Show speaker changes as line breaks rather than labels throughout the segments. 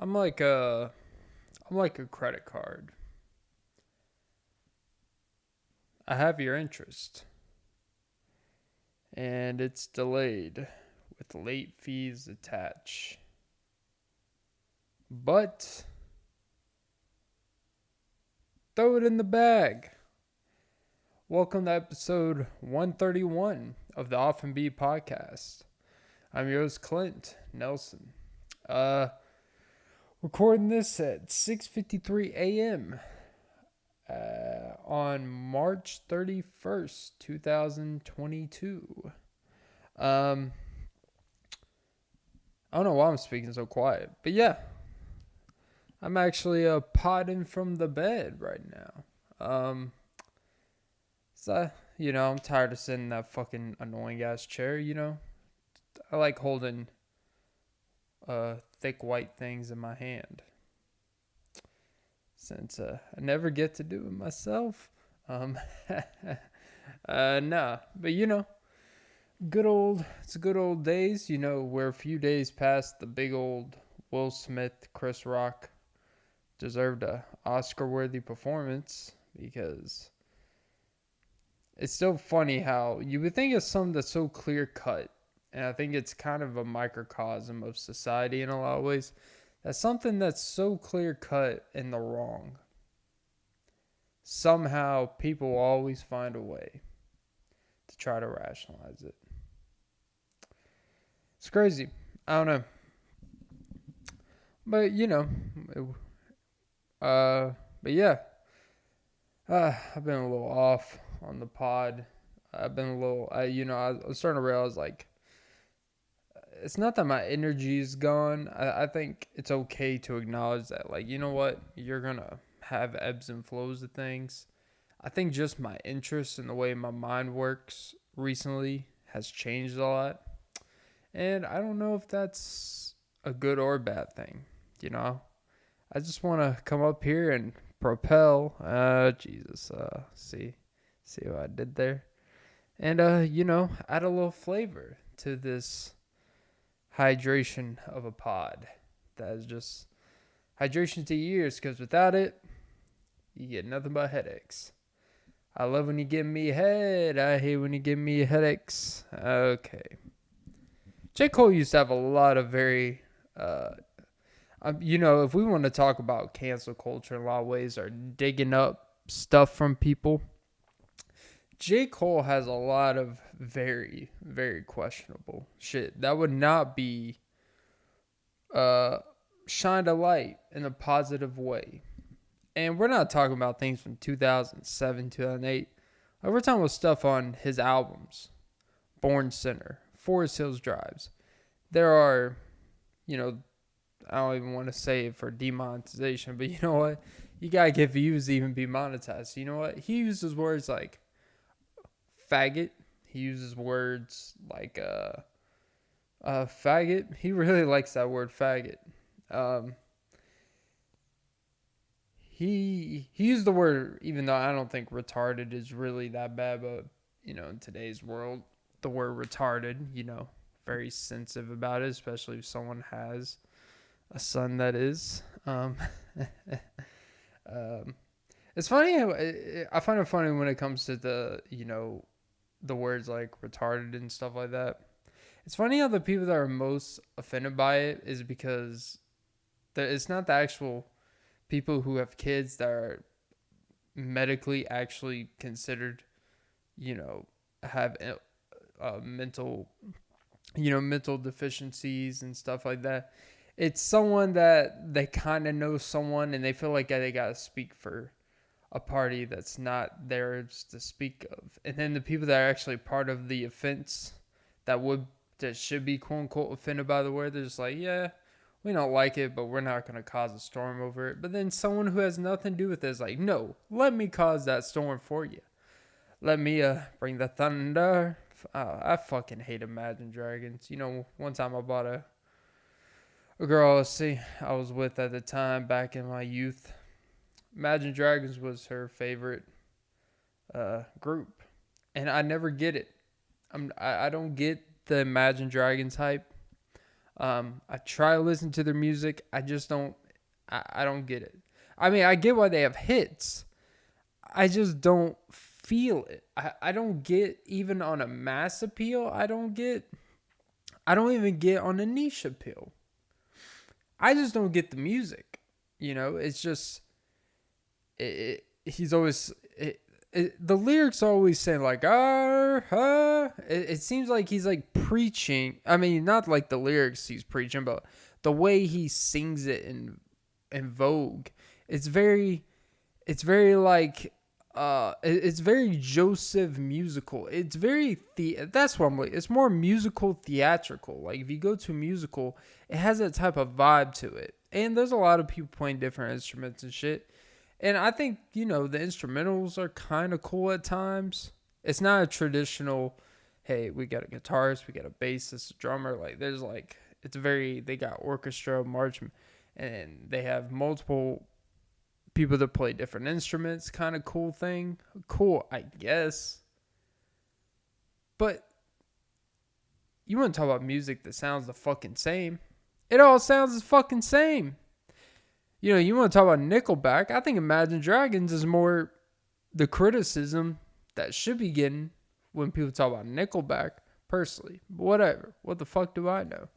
I'm like a I'm like a credit card. I have your interest and it's delayed with late fees attached. But throw it in the bag. Welcome to episode 131 of the Off and Be podcast. I'm your host Clint Nelson. Uh Recording this at 6:53 a.m. On March 31st, 2022. Um, I don't know why I'm speaking so quiet, but yeah, I'm actually podding from the bed right now. So I'm tired of sitting in that fucking annoying ass chair. I like holding thick white things in my hand since I never get to do it myself. Um, nah, but it's good old days. We're a few days past the big old Will Smith, Chris Rock deserved a Oscar-worthy performance because it's still funny how you would think it's something that's so clear-cut, and I think it's kind of a microcosm of society in a lot of ways. That's something that's so clear-cut in the wrong. Somehow people always find a way to try to rationalize it. It's crazy. I don't know. But, but yeah. I've been a little off on the pod. I've been a little, I was starting to realize, like, it's not that my energy is gone. I think it's okay to acknowledge that, like, you know what? You're going to have ebbs and flows of things. I think just my interest in the way my mind works recently has changed a lot. And I don't know if that's a good or bad thing. I just want to come up here and propel. Jesus. See what I did there? And, add a little flavor to this hydration of a pod. That is just hydration to your ears, because without it, you get nothing but headaches. I love when you give me a head. I hate when you give me headaches. Okay. J. Cole used to have a lot of very, if we want to talk about cancel culture in a lot of ways or digging up stuff from people, J. Cole has a lot of very, very questionable shit that would not be shined a light in a positive way. And we're not talking about things from 2007, 2008. We're talking about stuff on his albums. Born Sinner, Forest Hills Drives. There are, I don't even want to say it for demonetization, but you know what? You gotta get views to even be monetized. You know what? He uses words like faggot. He uses words like faggot. He really likes that word faggot. He used the word, even though I don't think retarded is really that bad, but in today's world, the word retarded, very sensitive about it, especially if someone has a son that is. It's funny. I find it funny when it comes to the words like retarded and stuff like that. It's funny how the people that are most offended by it is because it's not the actual people who have kids that are medically actually considered, have mental, mental deficiencies and stuff like that. It's someone that they kind of know someone and they feel like they got to speak for a party that's not theirs to speak of. And then the people that are actually part of the offense that should be quote unquote offended by the word, they're just like, yeah, we don't like it, but we're not going to cause a storm over it. But then someone who has nothing to do with it is like, no, let me cause that storm for you. Let me bring the thunder. I fucking hate Imagine Dragons. One time I bought a girl I was with at the time back in my youth. Imagine Dragons was her favorite group. And I never get it. I don't get the Imagine Dragons hype. I try to listen to their music. I just don't. I don't get it. I mean, I get why they have hits. I just don't feel it. I don't get even on a mass appeal. I don't even get on a niche appeal. I just don't get the music. It's just he's always the lyrics are always saying like it seems like he's like preaching. I mean, not like the lyrics he's preaching, but the way he sings it in Vogue. It's very like it's very Joseph musical. It's very that's what I'm like. It's more musical theatrical. Like if you go to a musical, it has that type of vibe to it. And there's a lot of people playing different instruments and shit. And I think, the instrumentals are kind of cool at times. It's not a traditional, hey, we got a guitarist, we got a bassist, a drummer. Like there's like they got orchestra, march, and they have multiple people that play different instruments, kind of cool thing. Cool, I guess. But you want to talk about music that sounds the fucking same. It all sounds the fucking same. You want to talk about Nickelback. I think Imagine Dragons is more the criticism that should be getting when people talk about Nickelback, personally. But whatever. What the fuck do I know?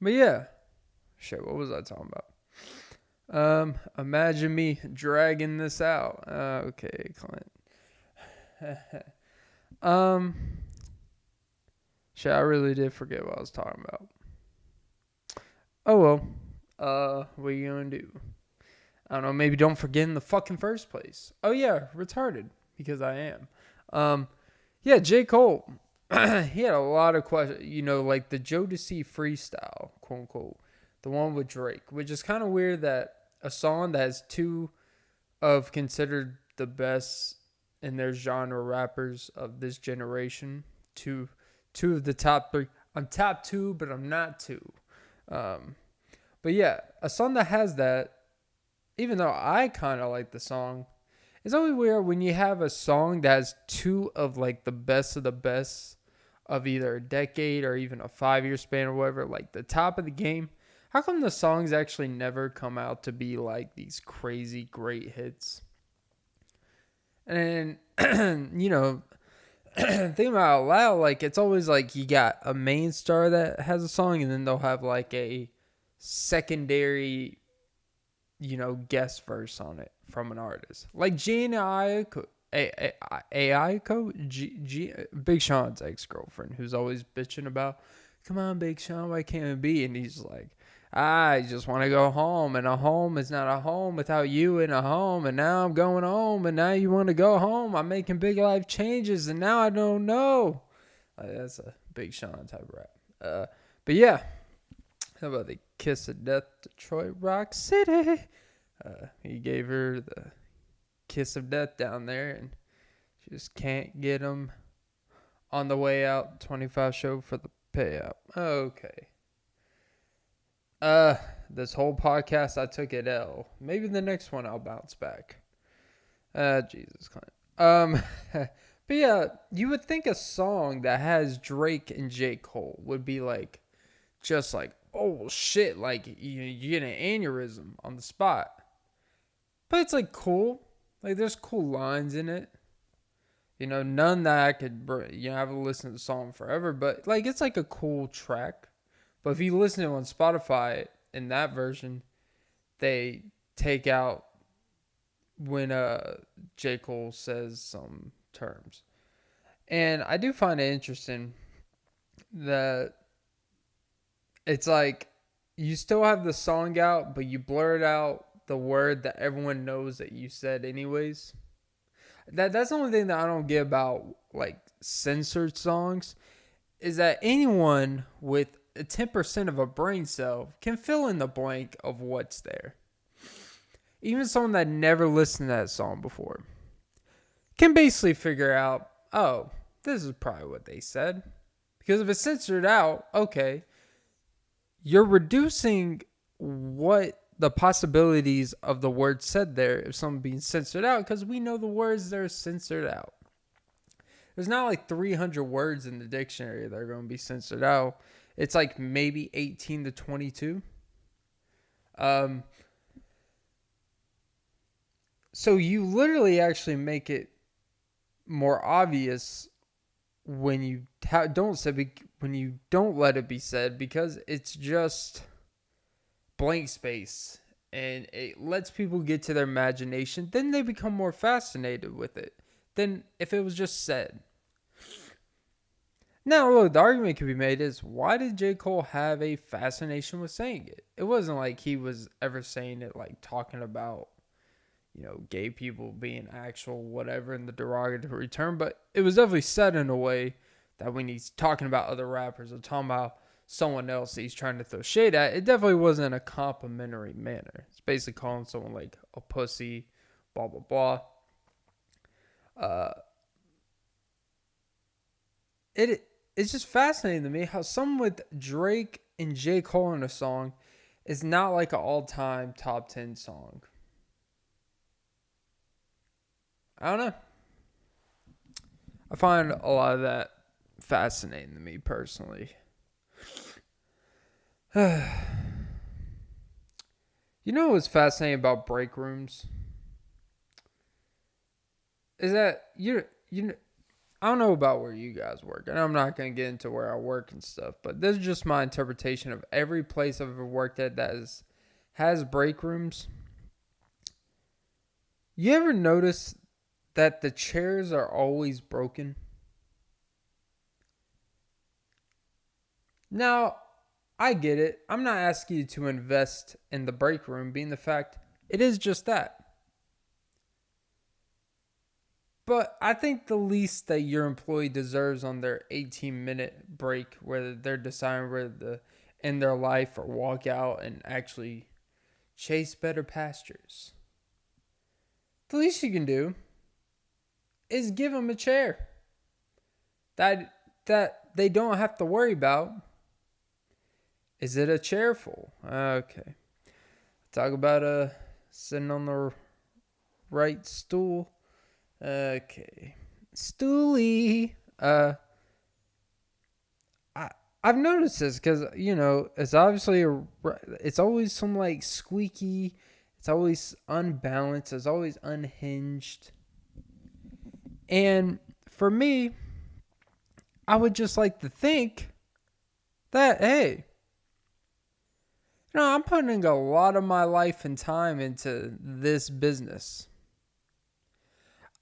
But yeah. Shit, what was I talking about? Imagine me dragging this out. Okay, Clint. Shit, I really did forget what I was talking about. Oh well. What are you gonna do? I don't know. Maybe don't forget in the fucking first place. Oh yeah, retarded because I am. Yeah, J. Cole. He had a lot of questions. Like the Jodeci freestyle, quote unquote, the one with Drake, which is kind of weird that a song that has two of considered the best in their genre rappers of this generation, two of the top three. I'm top two, but I'm not two. But yeah, a song that has that, even though I kind of like the song, it's always weird when you have a song that has two of like the best of either a decade or even a 5-year span or whatever, like the top of the game. How come the songs actually never come out to be like these crazy great hits? And thinking about it out loud, like it's always like you got a main star that has a song, and then they'll have like a secondary, guest verse on it from an artist. Like Gina Aiko, Big Sean's ex-girlfriend, who's always bitching about, come on, Big Sean, why can't it be? And he's like, I just want to go home, and a home is not a home without you in a home, and now I'm going home, and now you want to go home. I'm making big life changes, and now I don't know. That's a Big Sean type rap. But yeah, how about the Kiss of Death, Detroit Rock City? He gave her the kiss of death down there, and she just can't get him on the way out. 25 show for the payout. Okay. This whole podcast I took it L. Maybe the next one I'll bounce back. Jesus Clint. But yeah, you would think a song that has Drake and J. Cole would be like, just like, oh shit, like you get an aneurysm on the spot. But it's like cool. Like there's cool lines in it. None that I could, have to listen to the song forever. But like it's like a cool track. But if you listen to it on Spotify in that version, they take out when J. Cole says some terms. And I do find it interesting that it's like you still have the song out, but you blurred out the word that everyone knows that you said anyways. That's the only thing that I don't get about like censored songs, is that anyone with 10% of a brain cell can fill in the blank of what's there. Even someone that never listened to that song before can basically figure out, oh, this is probably what they said. Because if it's censored out, okay, you're reducing what the possibilities of the word said there if something being censored out, because we know the words that are censored out. There's not like 300 words in the dictionary that are going to be censored out. It's like maybe 18 to 22. So you literally actually make it more obvious when you when you don't let it be said, because it's just blank space and it lets people get to their imagination. Then they become more fascinated with it than if it was just said. Now, look, the argument could be made is, why did J. Cole have a fascination with saying it? It wasn't like he was ever saying it like talking about, gay people being actual whatever in the derogatory term, but it was definitely said in a way that when he's talking about other rappers or talking about someone else that he's trying to throw shade at, it definitely wasn't a complimentary manner. It's basically calling someone like a pussy, blah, blah, blah. It's just fascinating to me how someone with Drake and J. Cole in a song is not like an all-time top 10 song. I don't know. I find a lot of that fascinating to me personally. You know what's fascinating about break rooms? Is that I don't know about where you guys work, and I'm not going to get into where I work and stuff, but this is just my interpretation of every place I've ever worked at that has break rooms. You ever notice that the chairs are always broken? Now, I get it. I'm not asking you to invest in the break room, being the fact it is just that. But I think the least that your employee deserves on their 18-minute break, whether they're deciding whether to end their life or walk out and actually chase better pastures, the least you can do is give them a chair that they don't have to worry about. Is it a chair full? Okay. Talk about sitting on the right stool. Okay. Stoolie. I've noticed this because, it's obviously it's always some like squeaky. It's always unbalanced. It's always unhinged. And for me, I would just like to think that, hey, I'm putting a lot of my life and time into this business.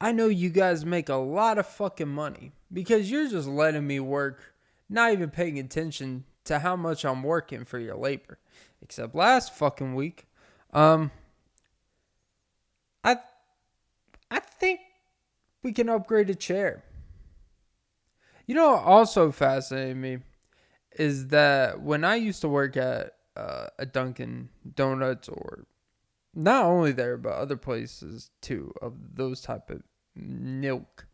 I know you guys make a lot of fucking money because you're just letting me work, not even paying attention to how much I'm working for your labor. Except last fucking week, I think we can upgrade a chair. What also fascinated me is that when I used to work at a Dunkin' Donuts, or not only there but other places too of those type of milk,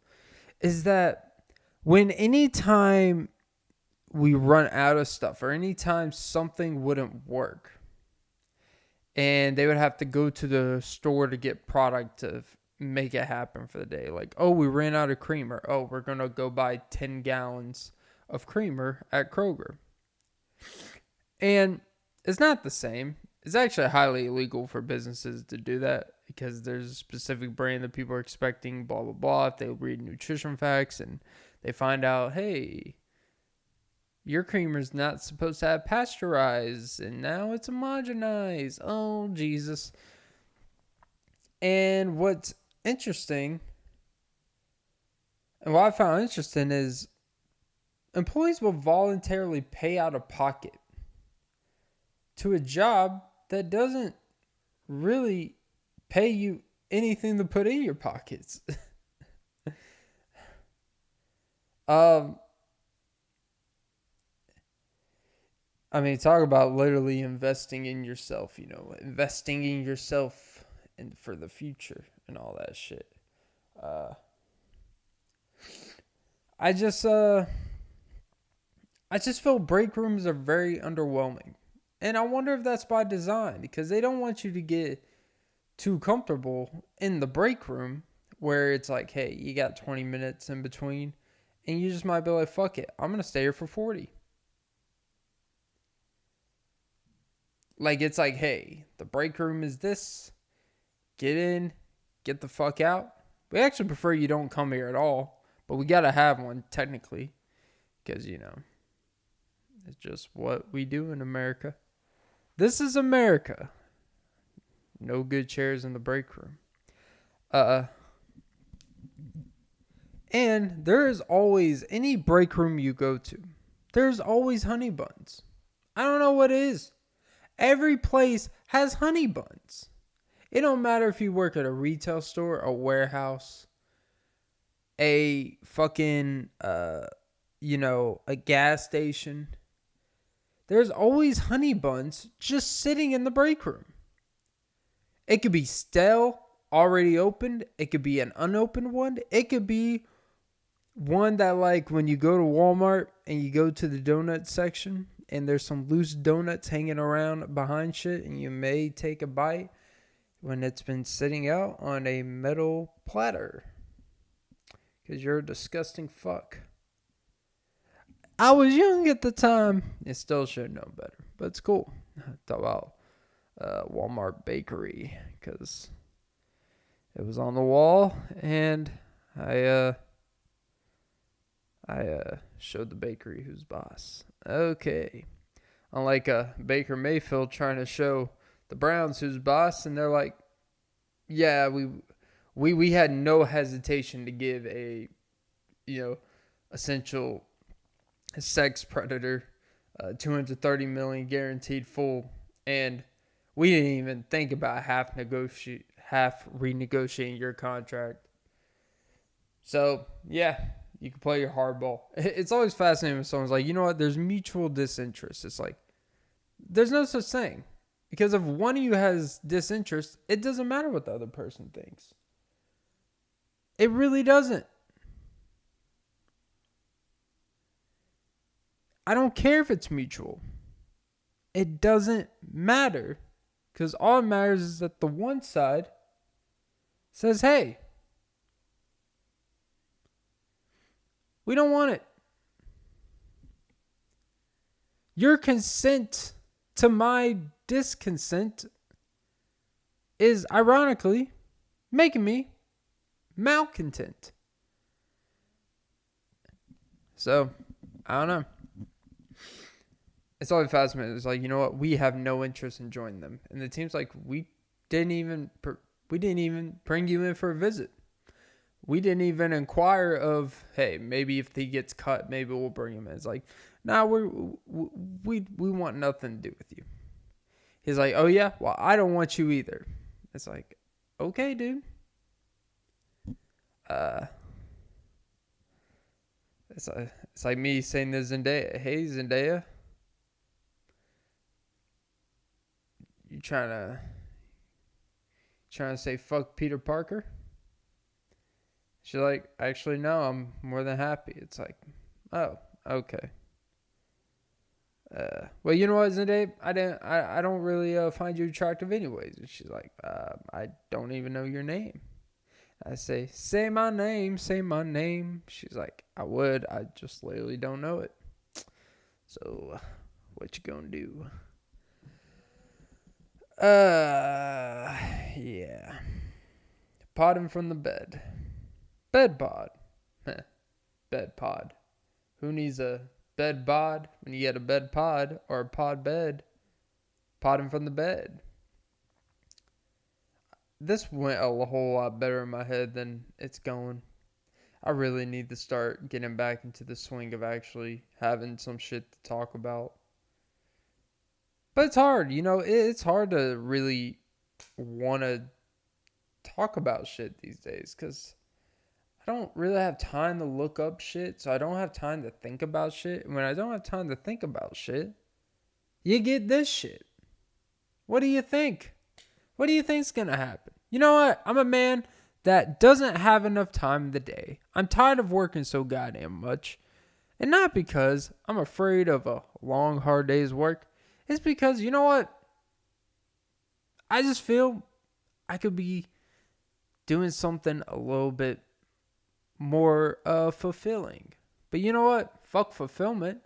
is that when anytime we run out of stuff or anytime something wouldn't work and they would have to go to the store to get product to make it happen for the day, like, oh, we ran out of creamer, oh, we're gonna go buy 10 gallons of creamer at Kroger. And it's not the same. It's actually highly illegal for businesses to do that because there's a specific brand that people are expecting, blah, blah, blah. If they read nutrition facts and they find out, hey, your creamer's not supposed to have pasteurized and now it's homogenized. Oh, Jesus. And what's interesting, and what I found interesting, is employees will voluntarily pay out of pocket to a job that doesn't really pay you anything to put in your pockets. I mean, talk about literally investing in yourself, investing in yourself and for the future and all that shit. I just feel break rooms are very underwhelming. And I wonder if that's by design, because they don't want you to get too comfortable in the break room where it's like, hey, you got 20 minutes in between and you just might be like, fuck it, I'm going to stay here for 40. Like, it's like, hey, the break room is this. Get in, get the fuck out. We actually prefer you don't come here at all, but we gotta have one technically, because it's just what we do in America. This is America. No good chairs in the break room. And there is always, any break room you go to, there's always honey buns. I don't know what it is. Every place has honey buns. It don't matter if you work at a retail store, a warehouse, a fucking, a gas station. There's always honey buns just sitting in the break room. It could be stale, already opened. It could be an unopened one. It could be one that, like, when you go to Walmart and you go to the donut section and there's some loose donuts hanging around behind shit and you may take a bite when it's been sitting out on a metal platter. Because you're a disgusting fuck. I was young at the time. It still should know better. But it's cool. Talk about Walmart bakery. Because it was on the wall. And I showed the bakery who's boss. Okay. Unlike Baker Mayfield trying to show the Browns who's boss. And they're like, yeah, we had no hesitation to give a, essential sex predator $230 million guaranteed full, and we didn't even think about half renegotiating your contract. So yeah, you can play your hardball. It's always fascinating when someone's like, you know what? There's mutual disinterest. It's like there's no such thing, because if one of you has disinterest, it doesn't matter what the other person thinks. It really doesn't. I don't care if it's mutual. It doesn't matter. Because all that matters is that the one side says, hey, we don't want it. Your consent to my disconsent is ironically making me malcontent. So, I don't know. It's always fascinating. It's like, you know what? We have no interest in joining them. And the team's like, we didn't even bring you in for a visit. We didn't even inquire of, hey, maybe if he gets cut, maybe we'll bring him in. It's like, nah, we want nothing to do with you. He's like, oh yeah, well, I don't want you either. It's like, okay, dude. It's like me saying to Zendaya, hey Zendaya, you trying to say fuck Peter Parker? She's like, actually no, I'm more than happy. It's like, oh, okay. Well, you know what, Zendaya? I don't really find you attractive anyways. And she's like, I don't even know your name. I say my name. She's like, I would. I just literally don't know it. So, what you gonna do? Yeah. Podding from the bed. BedPod. BedPod. Who needs a bed bod when you get a bed pod or a pod bed? Podding from the bed. This went a whole lot better in my head than it's going. I really need to start getting back into the swing of actually having some shit to talk about. But it's hard, it's hard to really want to talk about shit these days because I don't really have time to look up shit, so I don't have time to think about shit. And when I don't have time to think about shit, you get this shit. What do you think? What do you think's going to happen? You know what? I'm a man that doesn't have enough time in the day. I'm tired of working so goddamn much. And not because I'm afraid of a long, hard day's work. It's because, you know what? I just feel I could be doing something a little bit more fulfilling. But you know what? Fuck fulfillment.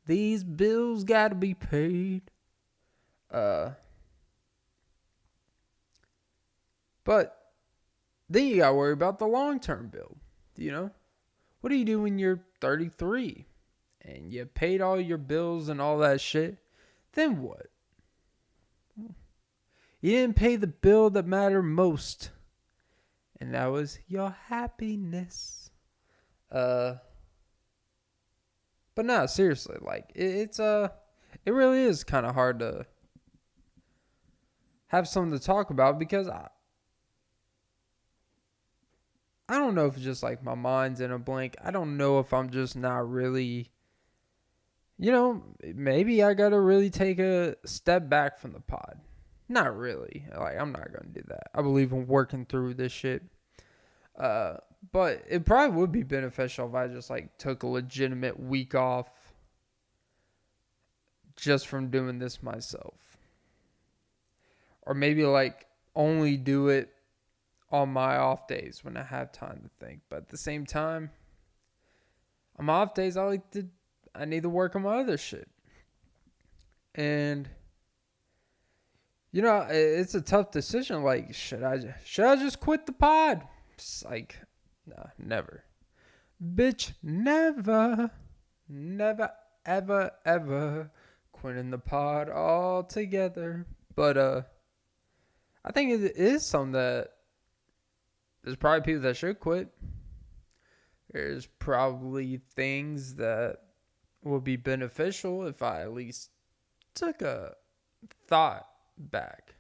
These bills gotta be paid. But then you gotta worry about the long-term bill. You know, what do you do when you're 33 and you paid all your bills and all that shit? Then what? You didn't pay the bill that mattered most, and that was your happiness. But no, seriously, like it really is kind of hard to have something to talk about because I don't know if it's just like my mind's in a blank. I don't know if I'm just not really, maybe I gotta really take a step back from the pod. Not really. Like, I'm not gonna do that. I believe in working through this shit. But it probably would be beneficial if I just like took a legitimate week off just from doing this myself. Or maybe like only do it on my off days when I have time to think. But at the same time, on my off days, I need to work on my other shit. And it's a tough decision. Like, should I just quit the pod? It's like, nah, never. Bitch, never, ever, ever quitting the pod altogether. But I think it is something that there's probably people that should quit. There's probably things that would be beneficial if I at least took a thought back.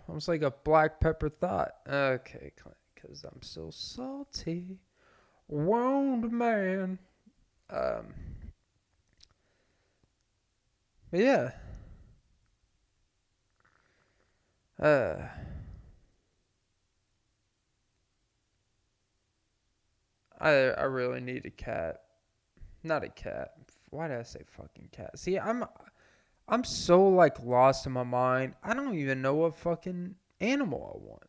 Almost like a black pepper thought. Okay, Clint, because I'm so salty. Wound man. But yeah. I really need a cat. Not a cat. Why did I say fucking cat? See, I'm so like lost in my mind. I don't even know what fucking animal I want.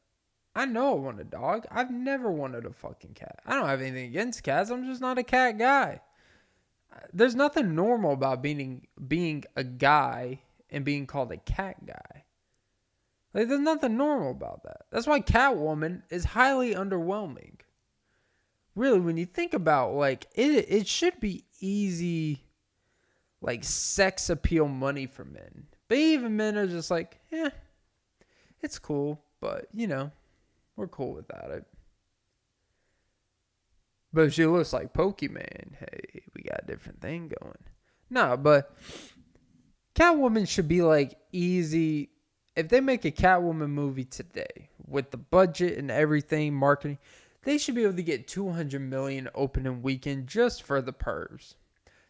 I know I want a dog. I've never wanted a fucking cat. I don't have anything against cats. I'm just not a cat guy. There's nothing normal about being a guy and being called a cat guy. Like, there's nothing normal about that. That's why Catwoman is highly underwhelming. Really, when you think about, like, it should be easy, like, sex appeal money for men. But even men are just like, it's cool, but, we're cool without it. But if she looks like Pokemon, hey, we got a different thing going. No, but Catwoman should be, like, easy. If they make a Catwoman movie today, with the budget and everything, marketing, they should be able to get $200 million opening weekend just for the pervs.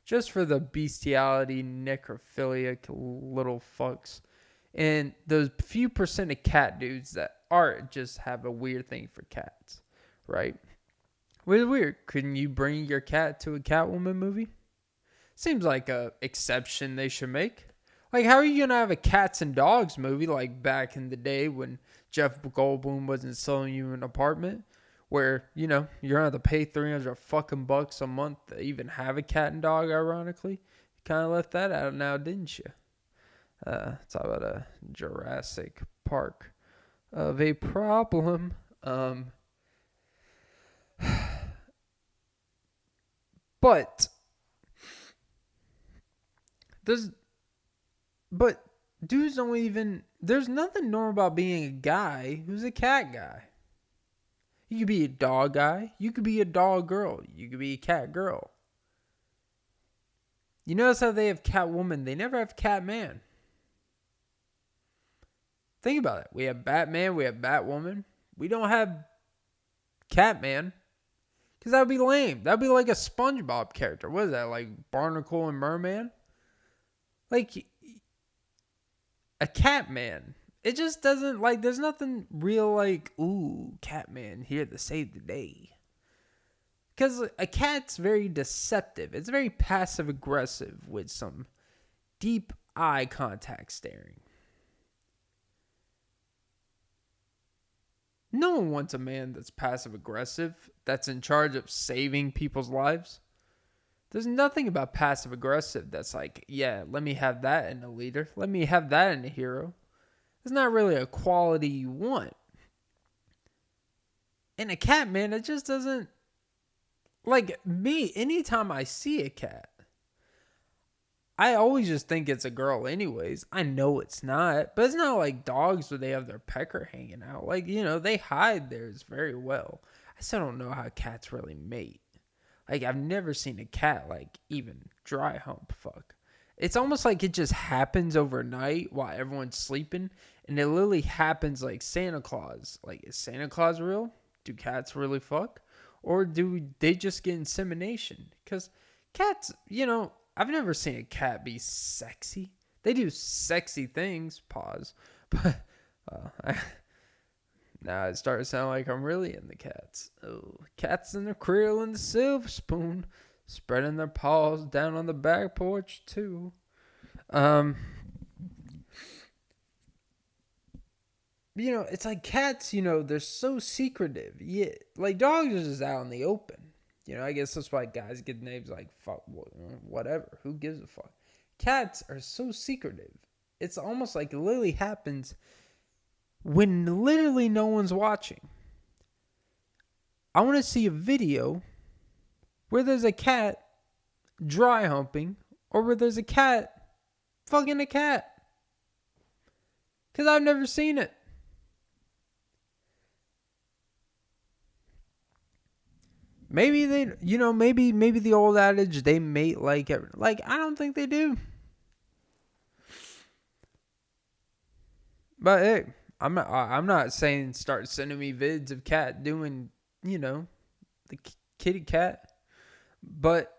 Just for the bestiality, necrophiliac little fucks. And those few percent of cat dudes that aren't just have a weird thing for cats. Right? Which is weird. Couldn't you bring your cat to a Catwoman movie? Seems like a exception they should make. Like, how are you going to have a cats and dogs movie like back in the day when Jeff Goldblum wasn't selling you an apartment? Where, you're going to have to pay $300 a month to even have a cat and dog, ironically. You kind of left that out now, didn't you? Talk about a Jurassic Park of a problem. But dudes don't even, there's nothing normal about being a guy who's a cat guy. You could be a dog guy. You could be a dog girl. You could be a cat girl. You notice how they have Catwoman. They never have Catman. Think about it. We have Batman. We have Batwoman. We don't have Catman. Because that would be lame. That would be like a SpongeBob character. What is that? Like Barnacle and Merman? Like a Catman. It just doesn't, like, there's nothing real like, ooh, Catman here to save the day. Because a cat's very deceptive. It's very passive aggressive with some deep eye contact staring. No one wants a man that's passive aggressive, that's in charge of saving people's lives. There's nothing about passive aggressive that's like, yeah, let me have that in a leader. Let me have that in a hero. It's not really a quality you want. And a cat, man, it just doesn't. Like me, anytime I see a cat, I always just think it's a girl, anyways. I know it's not, but it's not like dogs where they have their pecker hanging out. Like, they hide theirs very well. I still don't know how cats really mate. Like, I've never seen a cat, like, even dry hump fuck. It's almost like it just happens overnight while everyone's sleeping, and it literally happens like Santa Claus. Like, is Santa Claus real? Do cats really fuck? Or do they just get insemination? Because cats, I've never seen a cat be sexy. They do sexy things, pause. But now it started to sound like I'm really into cats. Oh, cats in the creel and the silver spoon, spreading their paws down on the back porch too. It's like cats, they're so secretive. Yeah, like dogs are just out in the open. I guess that's why guys get names like fuck, whatever. Who gives a fuck? Cats are so secretive. It's almost like it literally happens when literally no one's watching. I want to see a video where there's a cat dry humping or where there's a cat fucking a cat. Because I've never seen it. Maybe they, maybe the old adage, they mate like I don't think they do. But hey, I'm not saying start sending me vids of cat doing, the kitty cat. But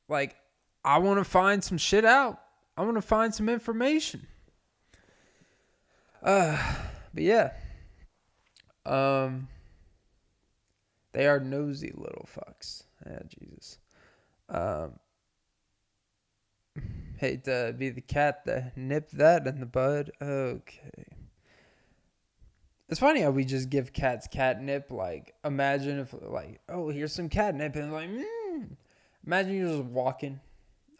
like, I want to find some shit out. I want to find some information. But yeah. They are nosy little fucks. Yeah, Jesus. Hate to be the cat that nipped that in the bud. Okay. It's funny how we just give cats catnip. Like, imagine if, like, oh, here's some catnip. And like, Imagine you're just walking.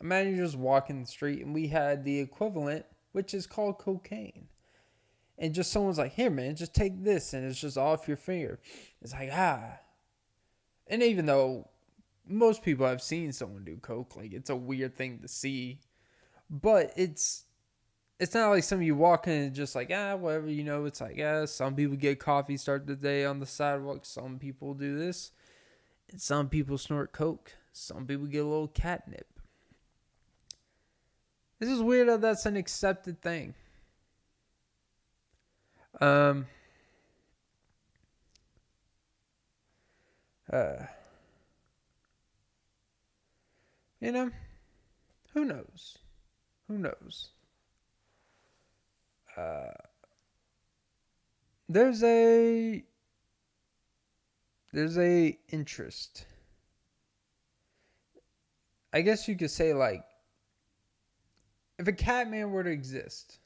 Imagine you're just walking the street and we had the equivalent, which is called cocaine. And just someone's like, here, man, just take this. And it's just off your finger. It's like, And even though most people have seen someone do coke, like it's a weird thing to see, but it's not like some of you walk in and just like, whatever, it's like, some people get coffee, start the day on the sidewalk. Some people do this. And some people snort coke. Some people get a little catnip. This is weird how that's an accepted thing. Who knows? Who knows? There's a interest. I guess you could say, like, if a Catman were to exist,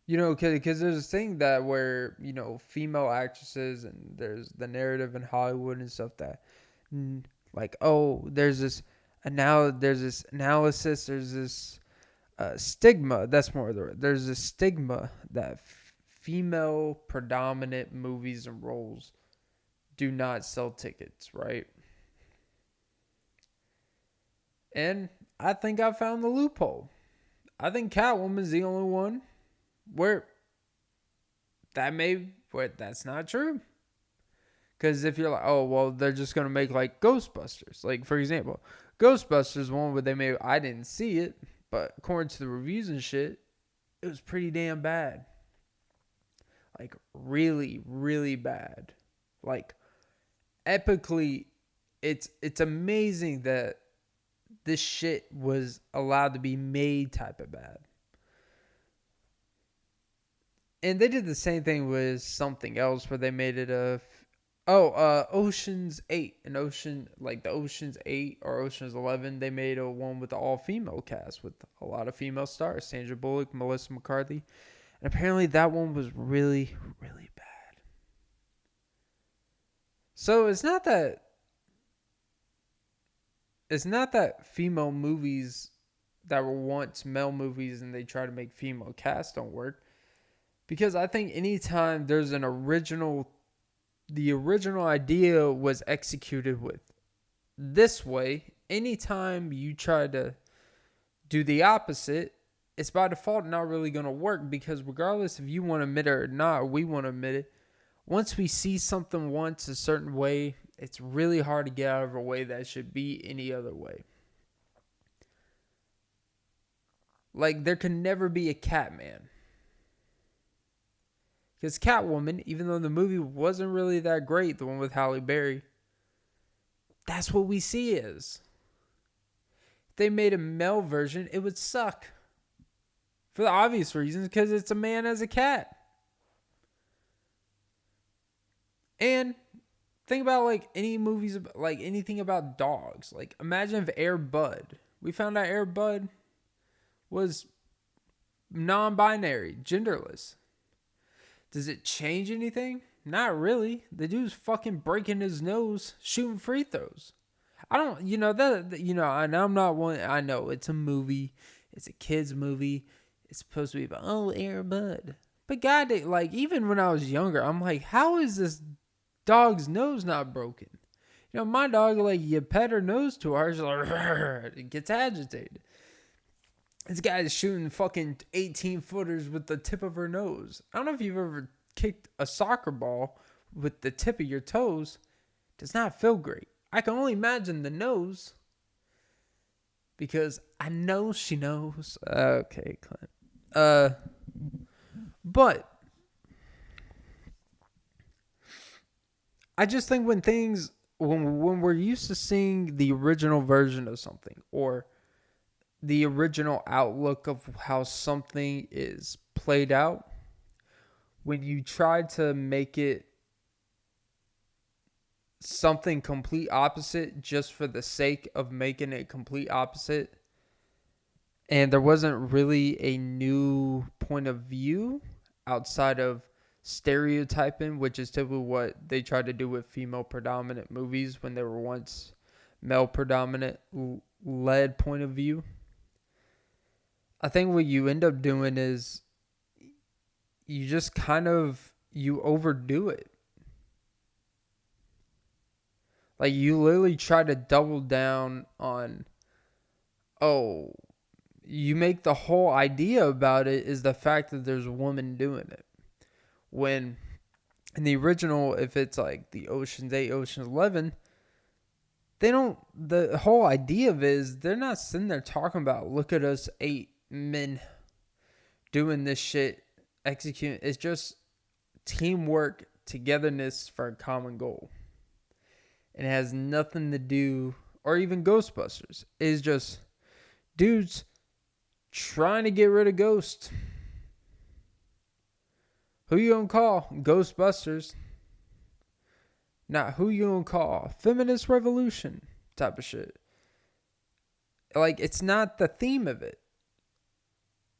because there's this thing that where, female actresses, and there's the narrative in Hollywood and stuff that, like, oh, there's this analysis, there's this stigma. That's more the there's a stigma that female predominant movies and roles do not sell tickets, right? And I think I found the loophole. I think Catwoman's the only one where that's not true. Because if you're like, oh, well, they're just going to make like Ghostbusters. Like, for example, Ghostbusters, one where they made, I didn't see it, but according to the reviews and shit, it was pretty damn bad. Like, really, really bad. Like, epically, it's amazing that this shit was allowed to be made type of bad. And they did the same thing with something else where they made it Ocean's 8 and the Ocean's 8 or Ocean's 11, they made a one with the all-female cast with a lot of female stars, Sandra Bullock, Melissa McCarthy. And apparently that one was really, really bad. So it's not that female movies that were once male movies and they try to make female casts don't work. Because I think anytime there's the original idea was executed with this way, anytime you try to do the opposite, it's by default not really going to work, because regardless if you want to admit it or not, we want to admit it. Once we see something once a certain way, it's really hard to get out of a way that should be any other way. Like, there can never be a Catman. Because Catwoman, even though the movie wasn't really that great, the one with Halle Berry, that's what we see is. If they made a male version, it would suck. For the obvious reasons, because it's a man as a cat. And think about like any movies, like anything about dogs. Like imagine if Air Bud, we found out Air Bud was non-binary, genderless. Does it change anything? Not really. The dude's fucking breaking his nose, shooting free throws. I don't, and I'm not one. I know it's a movie, it's a kids movie. It's supposed to be about Air Bud. But God, like even when I was younger, I'm like, how is this dog's nose not broken? My dog, like, you pet her nose too hard, she's like, it gets agitated. This guy's shooting fucking 18 footers with the tip of her nose. I don't know if you've ever kicked a soccer ball with the tip of your toes. It does not feel great. I can only imagine the nose, because I know she knows. Okay, Clint. But I just think when we're used to seeing the original version of something, or the original outlook of how something is played out, when you try to make it something complete opposite just for the sake of making it complete opposite, and there wasn't really a new point of view outside of stereotyping, which is typically what they tried to do with female predominant movies when they were once male predominant led point of view. I think what you end up doing is you just you overdo it. Like, you literally try to double down on, you make the whole idea about it is the fact that there's a woman doing it. When in the original, if it's like the Ocean's 8, Ocean's 11, the whole idea of it is they're not sitting there talking about, look at us 8 men doing this shit, executing. It's just teamwork, togetherness for a common goal. And it has nothing to do, or even Ghostbusters, it's just dudes trying to get rid of ghosts. Who you gonna call? Ghostbusters. Not who you gonna call? Feminist revolution type of shit. Like, it's not the theme of it.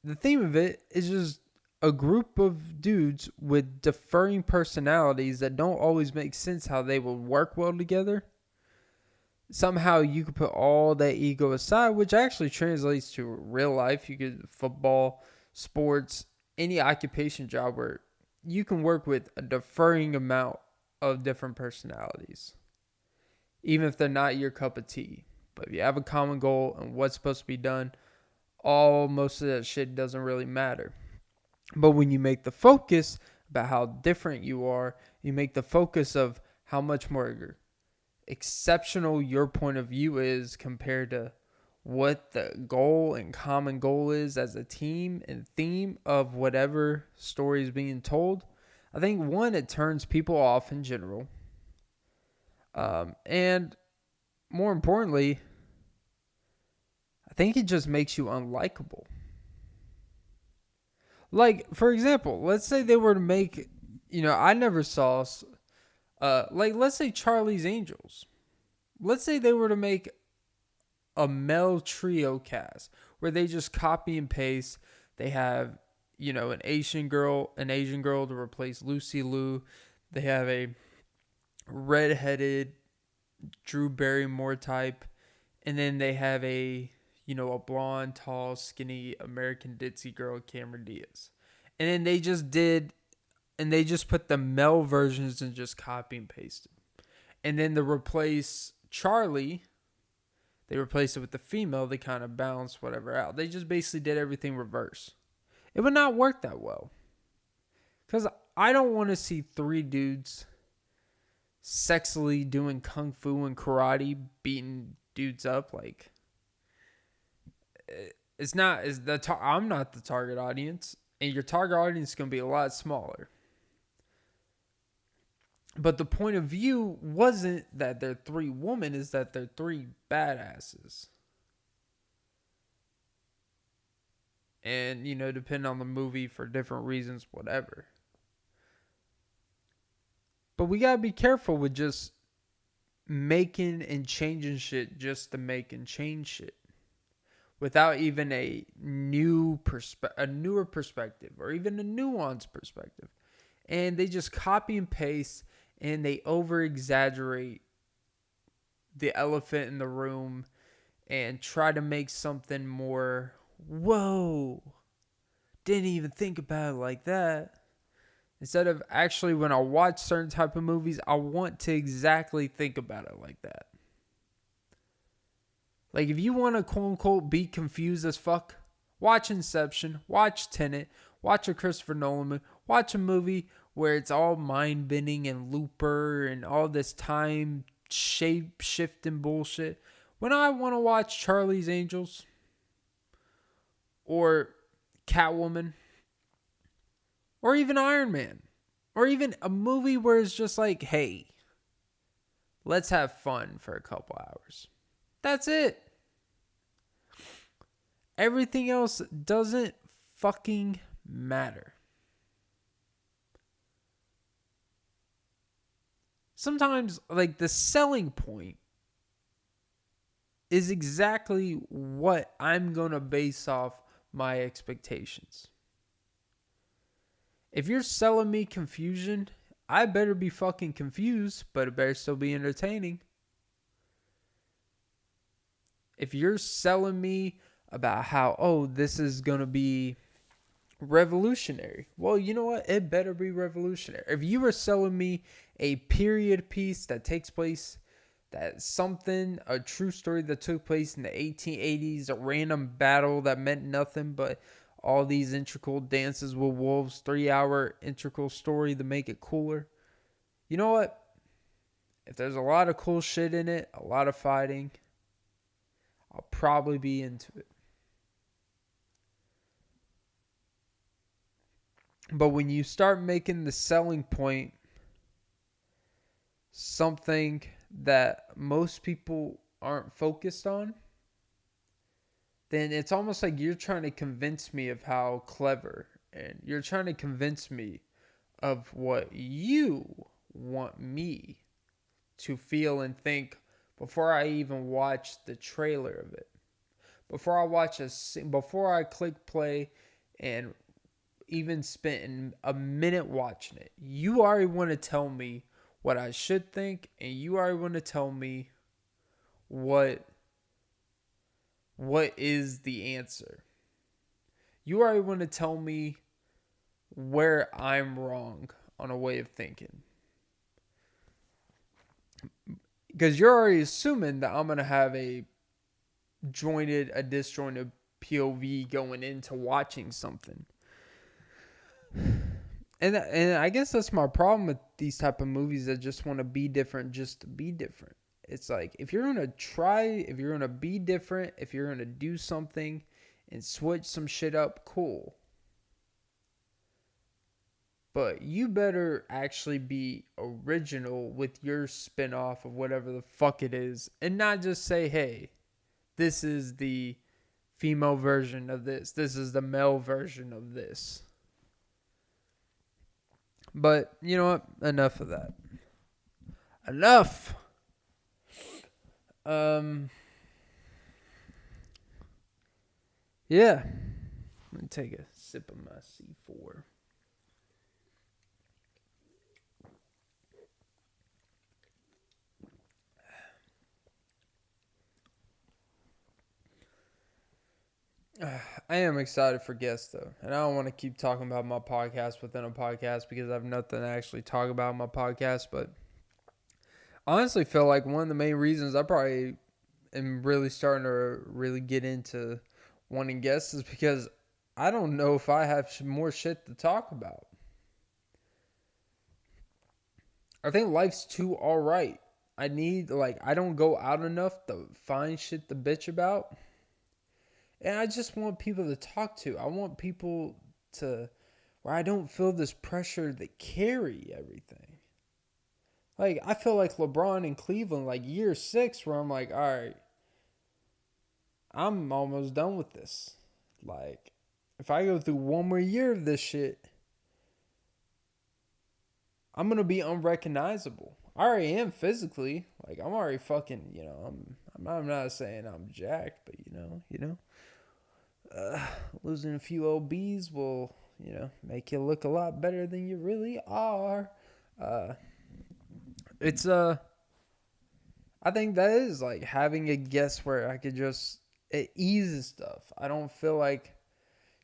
The theme of it is just a group of dudes with differing personalities that don't always make sense how they will work well together. Somehow you could put all that ego aside, which actually translates to real life. You could football, sports, any occupation job where you can work with a differing amount of different personalities, even if they're not your cup of tea. But if you have a common goal and what's supposed to be done, most of that shit doesn't really matter. But when you make the focus about how different you are, you make the focus of how much more exceptional your point of view is compared to what the goal and common goal is as a team and theme of whatever story is being told, I think, one, it turns people off in general. And more importantly, I think it just makes you unlikable. Like, for example, let's say they were to make, I never saw, let's say Charlie's Angels. Let's say they were to make a male trio cast where they just copy and paste. They have, an Asian girl to replace Lucy Liu. They have a redheaded Drew Barrymore type, and then they have a blonde, tall, skinny American ditzy girl, Cameron Diaz. And then they just put the male versions and just copy and pasted. And then to replace Charlie, they replaced it with the female. They kind of balanced whatever out. They just basically did everything reverse. It would not work that well. Because I don't want to see three dudes sexily doing kung fu and karate, beating dudes up. Like, I'm not the target audience. And your target audience is going to be a lot smaller. But the point of view wasn't that they're three women, is that they're three badasses. And, depending on the movie for different reasons, whatever. But we gotta be careful with just making and changing shit just to make and change shit. Without even a newer perspective or even a nuanced perspective. And they just copy and paste and they over exaggerate the elephant in the room and try to make something more, whoa, didn't even think about it like that. Instead of actually, when I watch certain type of movies, I want to exactly think about it like that. Like, if you want to quote unquote be confused as fuck, watch Inception, watch Tenet, watch a Christopher Nolan movie, watch a movie where it's all mind bending and Looper and all this time shape shifting bullshit. When I want to watch Charlie's Angels or Catwoman or even Iron Man or even a movie where it's just like, hey, let's have fun for a couple hours. That's it. Everything else doesn't fucking matter. Sometimes, like, the selling point is exactly what I'm going to base off my expectations. If you're selling me confusion, I better be fucking confused, but it better still be entertaining. If you're selling me about how, this is going to be revolutionary, well, you know what? It better be revolutionary. If you were selling me a period piece that takes place, a true story that took place in the 1880s, a random battle that meant nothing but all these integral dances with wolves, 3-hour integral story to make it cooler. You know what? If there's a lot of cool shit in it, a lot of fighting, I'll probably be into it. But when you start making the selling point something that most people aren't focused on, then it's almost like you're trying to convince me of how clever, and you're trying to convince me of what you want me to feel and think before I even watch the trailer of it. Before I click play and even spend a minute watching it, you already want to tell me what I should think, and you already want to tell me what is the answer. You already want to tell me where I'm wrong on a way of thinking. Because you're already assuming that I'm going to have a disjointed POV going into watching something. And I guess that's my problem with these type of movies that just want to be different just to be different. It's like, if you're going to be different, if you're going to do something and switch some shit up, cool. But you better actually be original with your spin-off of whatever the fuck it is, and not just say, hey, this is the female version of this. This is the male version of this. But, you know what? Enough of that. Enough! Yeah. Let me take a sip of my C4. I am excited for guests though, and I don't want to keep talking about my podcast within a podcast because I have nothing to actually talk about in my podcast. But I honestly feel like one of the main reasons I probably am really starting to really get into wanting guests is because I don't know if I have more shit to talk about. I think life's too alright. I don't go out enough to find shit to bitch about. And I just want people to talk to. I want people to, where I don't feel this pressure to carry everything. Like, I feel like LeBron in Cleveland, like year 6, where I'm like, all right, I'm almost done with this. Like, if I go through one more year of this shit, I'm gonna be unrecognizable. I already am physically. Like, I'm already fucking. I'm not saying I'm jacked, but losing a few OBs will make you look a lot better than you really are. Uh, it's I think that is like having a guest where I could just it eases stuff. I don't feel like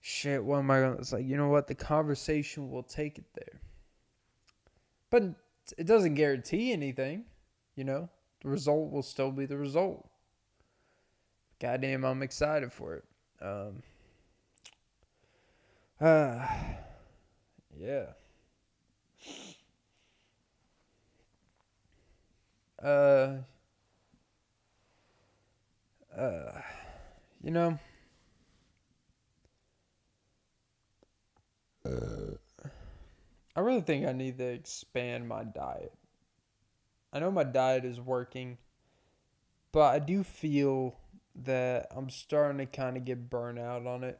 shit. What am I gonna? It's like you know what the conversation will take it there. But it doesn't guarantee anything, you know? The result will still be the result. Goddamn, I'm excited for it. Um, uh, yeah. Uh, uh, you know, I really think I need to expand my diet. I know my diet is working, but I do feel that I'm starting to kind of get burnt out on it.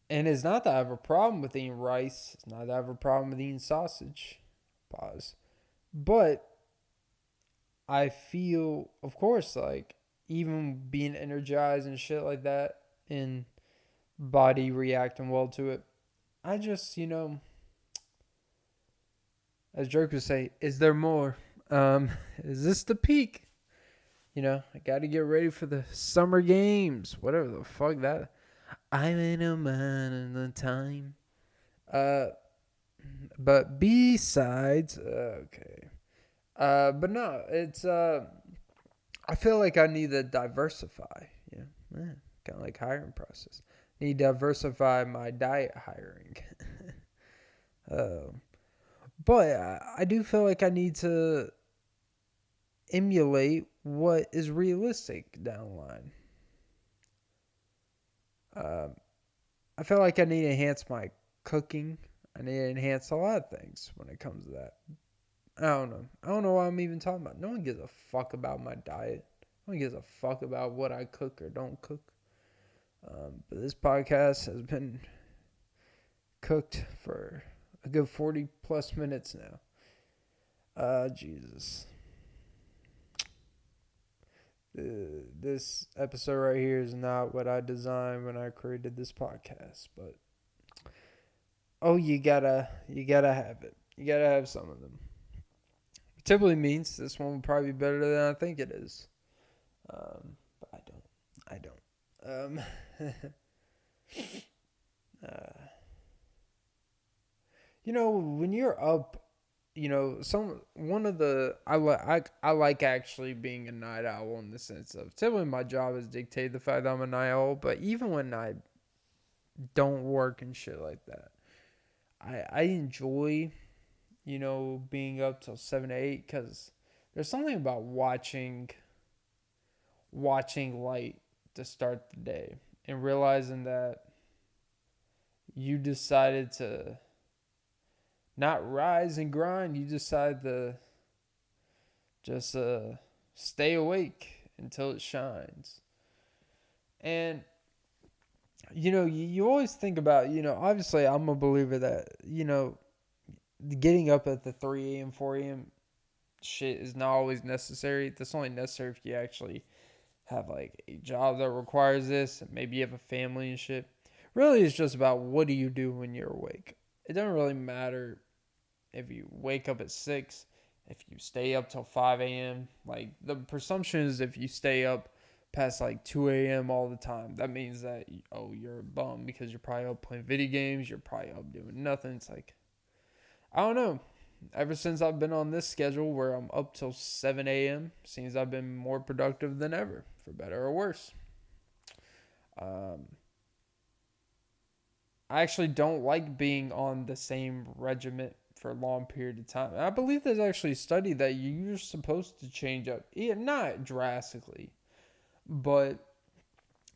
And it's not that I have a problem with eating rice. It's not that I have a problem with eating sausage. Pause. But I feel, of course, like even being energized and shit like that and body reacting well to it. I just, as Drake would say, is there more? Um, is this the peak? I got to get ready for the summer games. Whatever the fuck that. I'm in a man of the time. Uh, but besides, okay. But no, it's I feel like I need to diversify. Kind of like hiring process. Need to diversify my diet hiring. um, but I do feel like I need to emulate what is realistic down the line. Um, I feel like I need to enhance my cooking. I need to enhance a lot of things when it comes to that. I don't know. I don't know what I'm even talking about. No one gives a fuck about my diet. No one gives a fuck about what I cook or don't cook. But this podcast has been cooked for a good 40 plus minutes now. Jesus. This episode right here is not what I designed when I created this podcast, but you gotta have it. You gotta have some of them. It typically means this one will probably be better than I think it is. But I don't. Uh, when you're up, some one of the I like actually being a night owl in the sense of typically my job is dictate the fact that I'm a night owl, but even when I don't work and shit like that, I enjoy being up till 7 to 8 because there's something about watching light to start the day and realizing that you decided to not rise and grind. You decide to just stay awake until it shines. And you always think about obviously I'm a believer that getting up at the 3 a.m. 4 a.m. shit is not always necessary. That's only necessary if you actually have like a job that requires this. Maybe you have a family and shit. Really, it's just about what do you do when you're awake. It doesn't really matter if you wake up at 6, if you stay up till 5 a.m. Like the presumption is if you stay up past like 2 a.m. all the time, that means that, oh, you're a bum because you're probably up playing video games. You're probably up doing nothing. It's like, I don't know. Ever since I've been on this schedule where I'm up till 7 a.m., seems I've been more productive than ever, for better or worse. I actually don't like being on the same regiment for a long period of time. I believe there's actually a study that you're supposed to change up, not drastically, but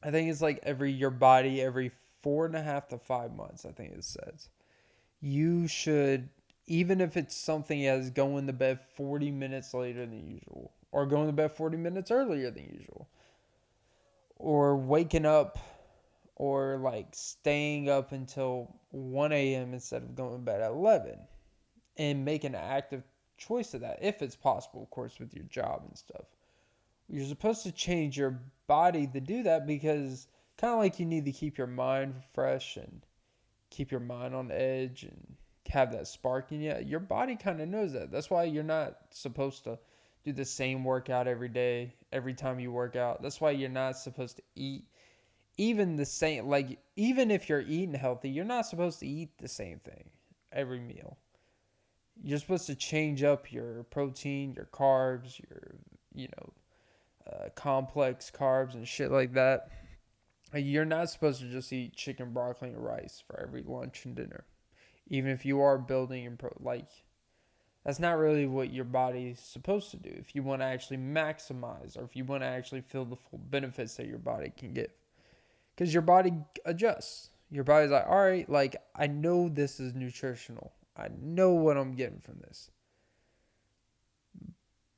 I think it's like your body every 4.5 to 5 months. I think it says you should, even if it's something as going to bed 40 minutes later than usual, or going to bed 40 minutes earlier than usual, or waking up, or like staying up until 1 a.m. instead of going to bed at 11, and make an active choice of that, if it's possible, of course, with your job and stuff. You're supposed to change your body to do that because kind of like you need to keep your mind fresh and keep your mind on edge and have that spark in you. Your body kind of knows that. That's why you're not supposed to do the same workout every day, every time you work out. That's why you're not supposed to eat even the same, like, even if you're eating healthy, you're not supposed to eat the same thing every meal. You're supposed to change up your protein, your carbs, your, complex carbs and shit like that. You're not supposed to just eat chicken, broccoli, and rice for every lunch and dinner. Even if you are building and that's not really what your body's supposed to do. If you want to actually maximize, or if you want to actually feel the full benefits that your body can give. Because your body adjusts. Your body's like, all right, like, I know this is nutritional. I know what I'm getting from this.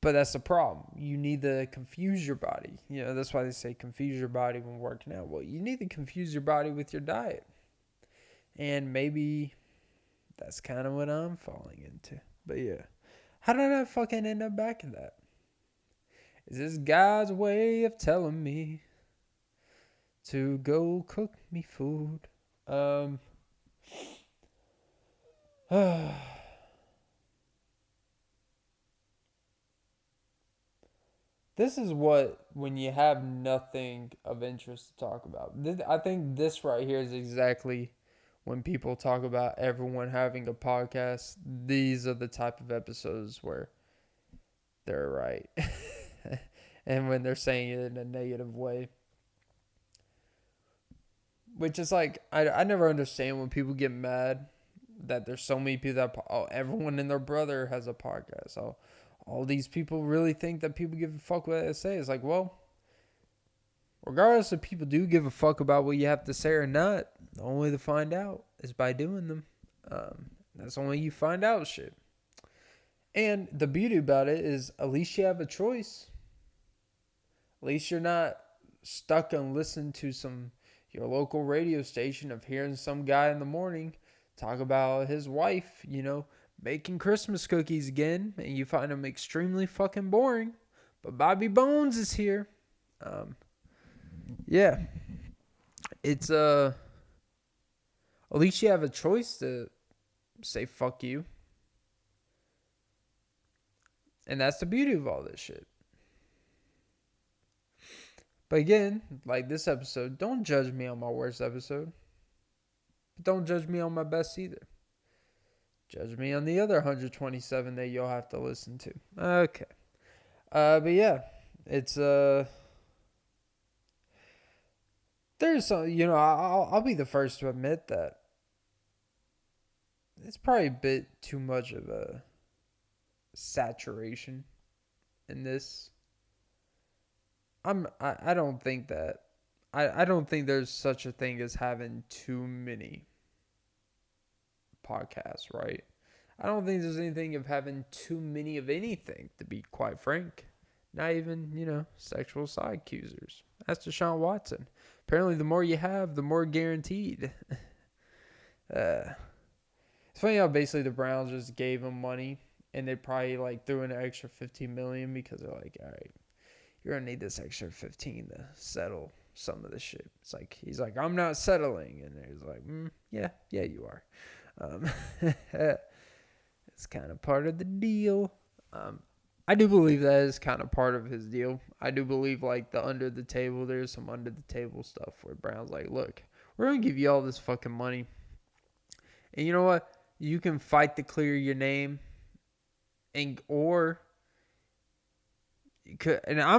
But that's the problem. You need to confuse your body. That's why they say confuse your body when working out. Well, you need to confuse your body with your diet. And maybe that's kind of what I'm falling into. But yeah. How did I fucking end up back in that? Is this God's way of telling me to go cook me food? This is when you have nothing of interest to talk about. I think this right here is exactly when people talk about everyone having a podcast. These are the type of episodes where they're right. And when they're saying it in a negative way. Which is like, I never understand when people get mad that there's so many people that, everyone and their brother has a podcast. All these people really think that people give a fuck what I say. It's like, well, regardless if people do give a fuck about what you have to say or not, the only way to find out is by doing them. That's the only way you find out shit. And the beauty about it is at least you have a choice. At least you're not stuck and listening to your local radio station of hearing some guy in the morning talk about his wife, making Christmas cookies again, and you find them extremely fucking boring. But Bobby Bones is here. Yeah. It's at least you have a choice to say fuck you. And that's the beauty of all this shit. But again, like this episode, don't judge me on my worst episode. But don't judge me on my best either. Judge me on the other 127 that you'll have to listen to. Okay. But yeah, it's there's some, I'll be the first to admit that it's probably a bit too much of a saturation in this. I don't think that I don't think there's such a thing as having too many podcasts, right? I don't think there's anything of having too many of anything, to be quite frank. Not even, sexual side accusers. That's Deshaun Watson. Apparently, the more you have, the more guaranteed. It's funny how basically the Browns just gave him money, and they probably threw in an extra $15 million because they're like, all right, you're gonna need this extra 15 to settle some of the shit. It's like he's like, I'm not settling, and he's like, yeah, you are. It's kind of part of the deal. I do believe that is kind of part of his deal. I do believe like the under the table, there's some under the table stuff where Brown's like, look, we're gonna give you all this fucking money, and you know what? You can fight to clear your name, and I'm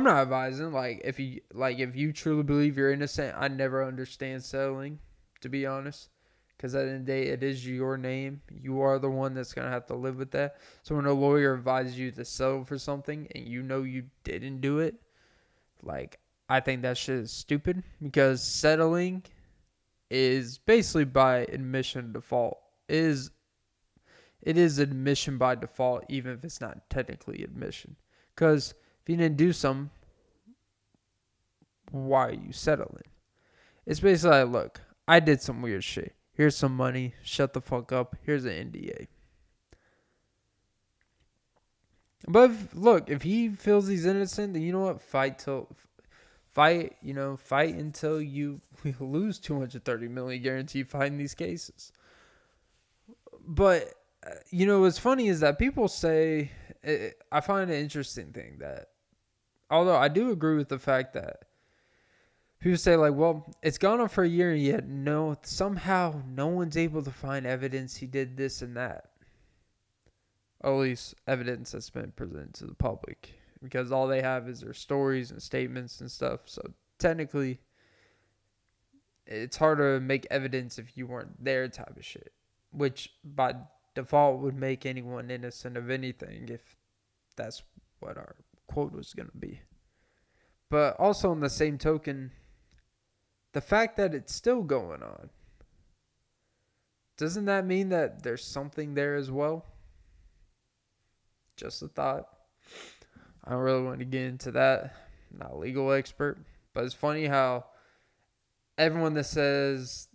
not advising if you truly believe you're innocent. I never understand settling, to be honest. Because at the end of the day, it is your name. You are the one that's going to have to live with that. So when a lawyer advises you to settle for something and you know you didn't do it, like, I think that shit is stupid. Because settling is basically by admission default. It is admission by default, even if it's not technically admission. Because if you didn't do something, why are you settling? It's basically like, look, I did some weird shit. Here's some money. Shut the fuck up. Here's an NDA. But if he feels he's innocent, then you know what? Fight until you lose 230 million guaranteed fight in these cases. But what's funny is that people say, I find an interesting thing that, although I do agree with the fact that people say like, well, it's gone on for a year and yet somehow no one's able to find evidence he did this and that. Or at least evidence that's been presented to the public, because all they have is their stories and statements and stuff. So technically, it's hard to make evidence if you weren't there type of shit, which by default would make anyone innocent of anything if that's what our quote was going to be. But also on the same token, the fact that it's still going on, doesn't that mean that there's something there as well? Just a thought. I don't really want to get into that. I'm not a legal expert. But it's funny how everyone that says,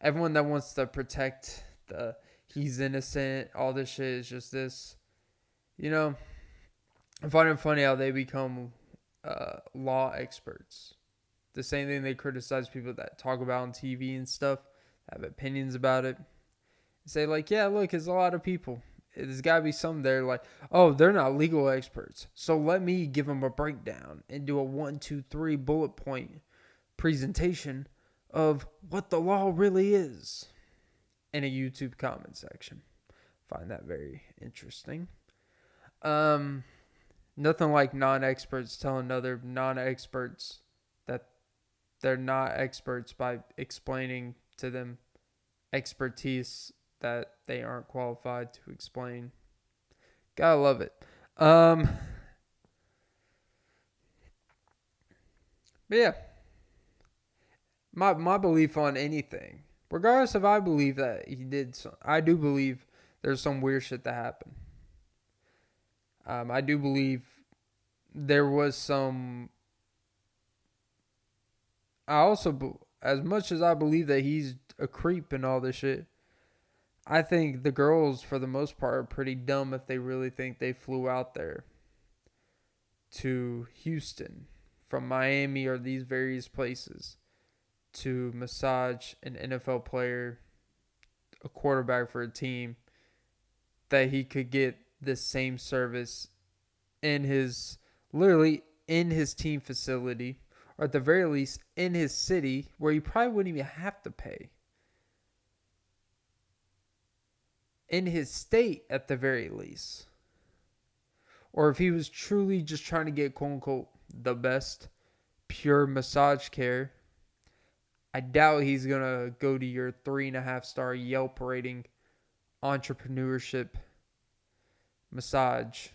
everyone that wants to protect he's innocent, all this shit is just this. I find it funny how they become law experts. The same thing they criticize people that talk about on TV and stuff, have opinions about it. Say like, yeah, look, it's a lot of people. There's got to be some there like, oh, they're not legal experts. So let me give them a breakdown and do a 1, 2, 3 bullet point presentation of what the law really is in a YouTube comment section. Find that very interesting. Nothing like non-experts telling other non-experts that they're not experts by explaining to them expertise that they aren't qualified to explain. Gotta love it. But yeah, my belief on anything, regardless if I believe that he did, I do believe there's some weird shit that happened. I do believe there was some. I also, as much as I believe that he's a creep and all this shit, I think the girls, for the most part, are pretty dumb if they really think they flew out there to Houston from Miami or these various places to massage an NFL player, a quarterback for a team, that he could get this same service literally in his team facility, or at the very least in his city, where he probably wouldn't even have to pay. In his state, at the very least. Or if he was truly just trying to get, quote unquote, the best pure massage care, I doubt he's going to go to your 3.5-star Yelp rating entrepreneurship massage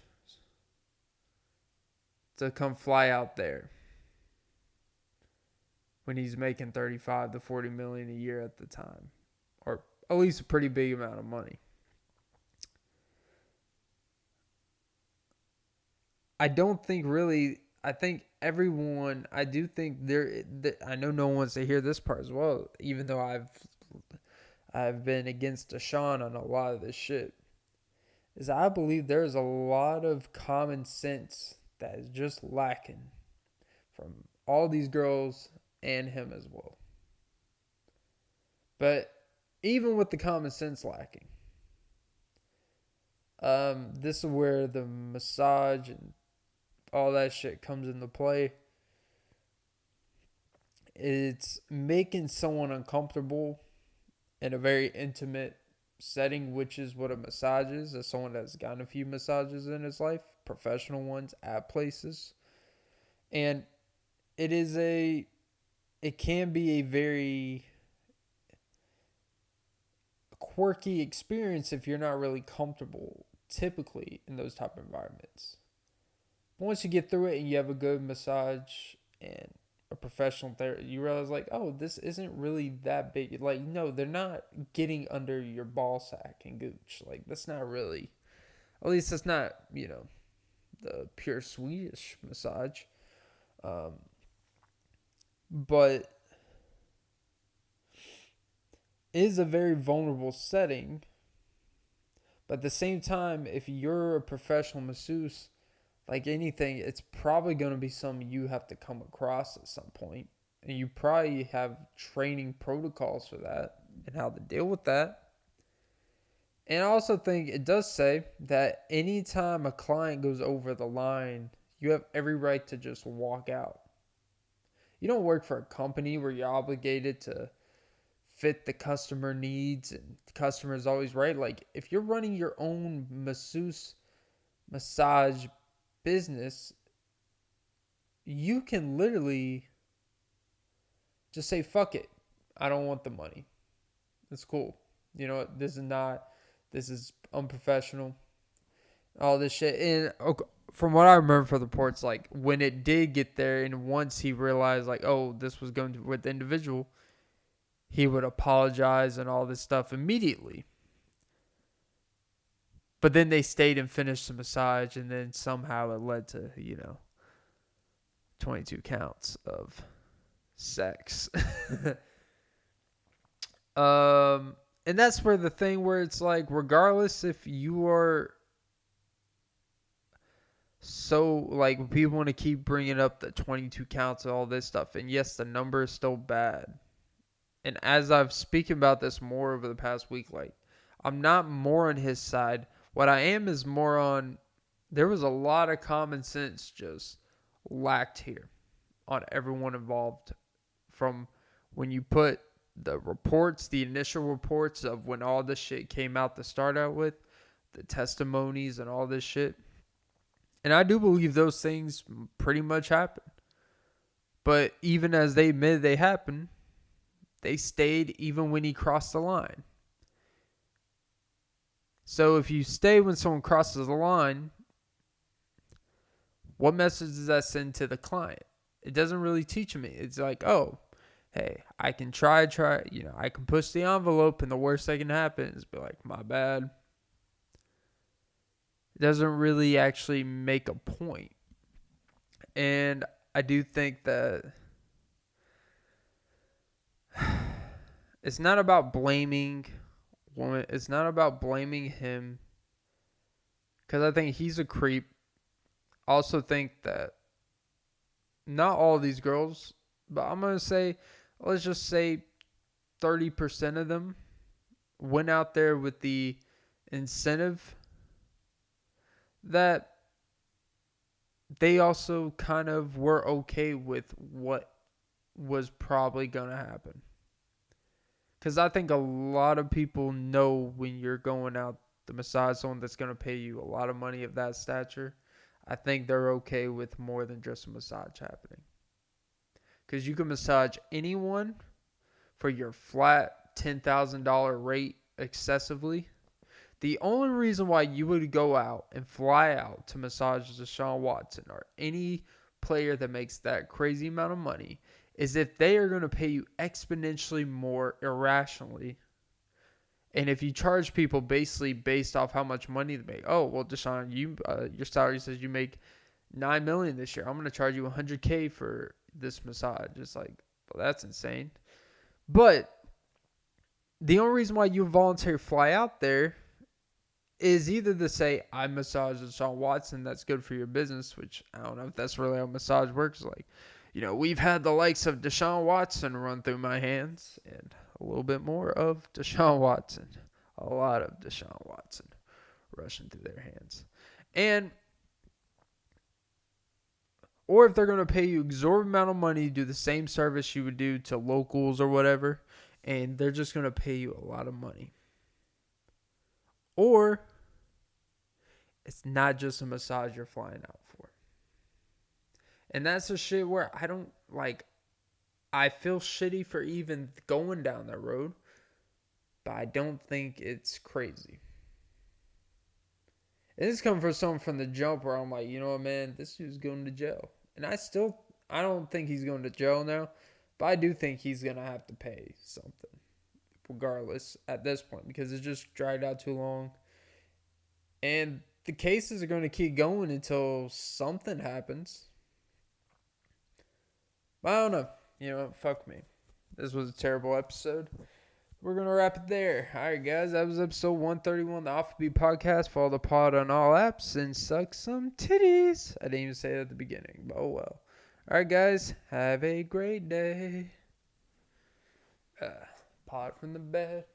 to come fly out there when he's making 35 to 40 million a year at the time, or at least a pretty big amount of money. I don't think really. I think everyone. I do think there. I know no one wants to hear this part as well, even though I've been against Deshaun on a lot of this shit. Is I believe there's a lot of common sense that is just lacking from all these girls and him as well. But even with the common sense lacking, This is where the massage and all that shit comes into play. It's making someone uncomfortable in a very intimate setting, which is what a massage is, as someone that's gotten a few massages in his life, professional ones at places. And it is it can be a very quirky experience if you're not really comfortable typically in those type of environments. But once you get through it and you have a good massage and a professional therapist, you realize like, oh, this isn't really that big. Like, no, they're not getting under your ball sack and gooch. Like, that's not really, at least that's not, the pure Swedish massage. Um, but it is a very vulnerable setting. But at the same time, if you're a professional masseuse, like anything, it's probably going to be something you have to come across at some point. And you probably have training protocols for that and how to deal with that. And I also think it does say that anytime a client goes over the line, you have every right to just walk out. You don't work for a company where you're obligated to fit the customer needs and the customer is always right. Like if you're running your own massage business, you can literally just say fuck it. I don't want the money. It's cool. You know what? This is unprofessional. All this shit. And okay, from what I remember from the reports, like when it did get there and once he realized like, oh, this was going to with the individual, he would apologize and all this stuff immediately. But then they stayed and finished the massage, and then somehow it led to, 22 counts of sex. And that's where the thing where it's like, regardless if you are so, like, people want to keep bringing up the 22 counts and all this stuff, and yes, the number is still bad. And as I've speaking about this more over the past week, like, I'm not more on his side. What I am is more on, there was a lot of common sense just lacked here on everyone involved. From when you put the reports, the initial reports of when all this shit came out to start out with, the testimonies and all this shit. And I do believe those things pretty much happened. But even as they admitted they happened, they stayed even when he crossed the line. So if you stay when someone crosses the line, what message does that send to the client? It doesn't really teach me. It's like, oh, hey, I can try, I can push the envelope and the worst that can happen is be like, my bad. It doesn't really actually make a point. And I do think that it's not about blaming woman. It's not about blaming him because I think he's a creep. I also think that not all these girls, but I'm going to say, let's just say 30% of them went out there with the incentive that they also kind of were okay with what was probably going to happen. Because I think a lot of people know when you're going out to massage someone that's going to pay you a lot of money of that stature, I think they're okay with more than just a massage happening. Because you can massage anyone for your flat $10,000 rate excessively. The only reason why you would go out and fly out to massage Deshaun Watson or any player that makes that crazy amount of money is if they are going to pay you exponentially more irrationally. And if you charge people basically based off how much money they make. Oh, well, Deshaun, your salary says you make $9 million this year. I'm going to charge you $100K for this massage. It's like, well, that's insane. But the only reason why you voluntarily fly out there is either to say, I massage Deshaun Watson, that's good for your business, which I don't know if that's really how massage works. Like, we've had the likes of Deshaun Watson run through my hands and a little bit more of Deshaun Watson. A lot of Deshaun Watson rushing through their hands. Or if they're going to pay you exorbitant amount of money to do the same service you would do to locals or whatever, and they're just going to pay you a lot of money. Or it's not just a massage you're flying out for. And that's the shit where I feel shitty for even going down that road, but I don't think it's crazy. And this comes from someone from the jump where I'm like, you know what, man, this dude's going to jail. And I don't think he's going to jail now, but I do think he's going to have to pay something, regardless, at this point, because it's just dragged out too long. And the cases are going to keep going until something happens. But I don't know. You know, fuck me. This was a terrible episode. We're going to wrap it there. All right, guys. That was episode 131 of the Offbeat Podcast. Follow the pod on all apps and suck some titties. I didn't even say that at the beginning, but oh well. All right, guys. Have a great day. Pod from the bed.